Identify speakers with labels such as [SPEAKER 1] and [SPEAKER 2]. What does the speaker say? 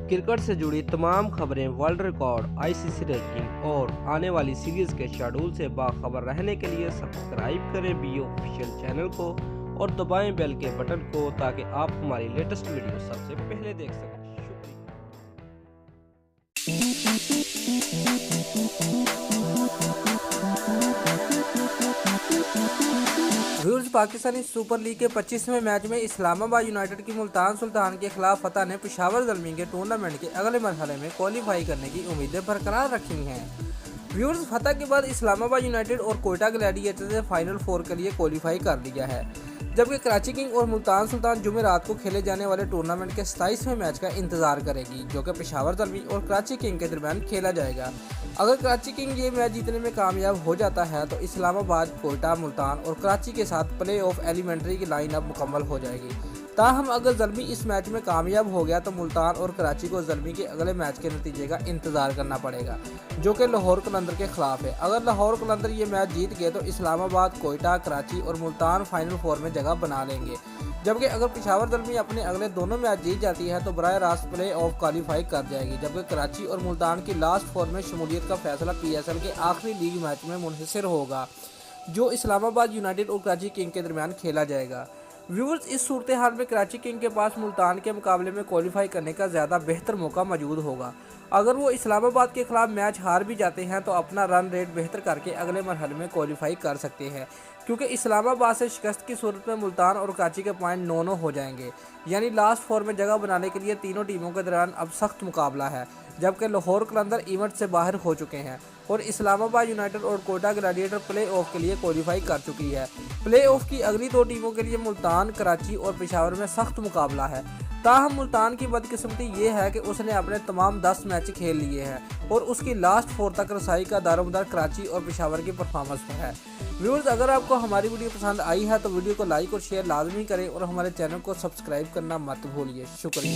[SPEAKER 1] Cricket से जुड़ी तमाम खबरें, वर्ल्ड रिकॉर्ड, आईसीसी रैंकिंग और आने वाली सीरीज के शेड्यूल से बाखबर रहने के लिए सब्सक्राइब करें बी ऑफिशियल चैनल को और दबाएं बेल के बटन को ताकि आप हमारी लेटेस्ट वीडियो सबसे पहले देख सकें।
[SPEAKER 2] व्यूअर्स, पाकिस्तानी सुपर लीग के 25वें मैच में इस्लामाबाद यूनाइटेड की मुल्तान सुल्तान के खिलाफ फतह ने पेशावर ज़ल्मी के टूर्नामेंट के अगले मरहले में क्वालिफाई करने की उम्मीदें बरकरार रखी हैं। व्यूअर्स, फतह के बाद इस्लामाबाद यूनाइटेड और कोयटा ग्लैडिएटर्स ने फाइनल 4 के लिए क्वालिफाई कर लिया है, जबकि कराची किंग और मुल्तान सुल्तान जुमेरात को खेले जाने वाले टूर्नामेंट के 27वें मैच का इंतजार करेगी, जो कि पेशावर ज़ल्मी और कराची किंग के दरमियान खेला जाएगा। अगर कराची किंग ये मैच जीतने में कामयाब हो जाता है तो इस्लामाबाद, कोयटा, मुल्तान और कराची के साथ प्ले ऑफ एलिमेंट्री की लाइनअप मुकम्मल हो जाएगी। ताहम अगर ज़ल्मी इस मैच में कामयाब हो गया तो मुल्तान और कराची को ज़ल्मी के अगले मैच के नतीजे का इंतज़ार करना पड़ेगा, जो कि लाहौर कलंदर के खिलाफ है। अगर लाहौर कलंदर ये मैच जीत गए तो इस्लामाबाद, कोयटा, कराची और मुल्तान फाइनल 4 में जगह बना लेंगे, जबकि अगर पेशावर ज़ल्मी अपने अगले दोनों मैच जीत जाती है तो बराह रास्त प्ले ऑफ क्वालिफाई कर जाएगी, जबकि कराची और मुल्तान की लास्ट 4 में शमूलियत का फैसला PSL के आखिरी लीग मैच में मुनहसर होगा, जो इस्लामाबाद यूनाइटेड और कराची किंग के दरमियान खेला जाएगा। व्यूअर्स, इस सूरत हाल में कराची किंग के पास मुल्तान के मुकाबले में क्वालिफाई करने का ज़्यादा बेहतर मौका मौजूद होगा। अगर वो इस्लामाबाद के खिलाफ मैच हार भी जाते हैं तो अपना रन रेट बेहतर करके अगले मरहले में क्वालिफाई कर सकते हैं, क्योंकि इस्लामाबाद से शिकस्त की सूरत में मुल्तान और कराची के पॉइंट 9-9 हो जाएंगे। यानी लास्ट 4 में जगह बनाने के लिए तीनों टीमों के दरमियान अब सख्त मुकाबला है, जबकि लाहौर कलंदर इवेंट से बाहर हो चुके हैं और इस्लामाबाद यूनाइटेड और कोयटा ग्लैडिएटर प्ले ऑफ के लिए क्वालिफाई कर चुकी है। प्ले ऑफ की अगली 2 टीमों के लिए मुल्तान, कराची और पेशावर में सख्त मुकाबला है। ताहम मुल्तान की बदकिस्मती ये है कि उसने अपने तमाम 10 मैच खेल लिए हैं और उसकी लास्ट 4 तक रसाई का दारोमदार कराची और पेशावर की परफॉर्मेंस पर है। व्यूअर्स, अगर आपको हमारी वीडियो पसंद आई है तो वीडियो को लाइक और शेयर लाजमी करें और हमारे चैनल को सब्सक्राइब करना मत भूलिए। शुक्रिया।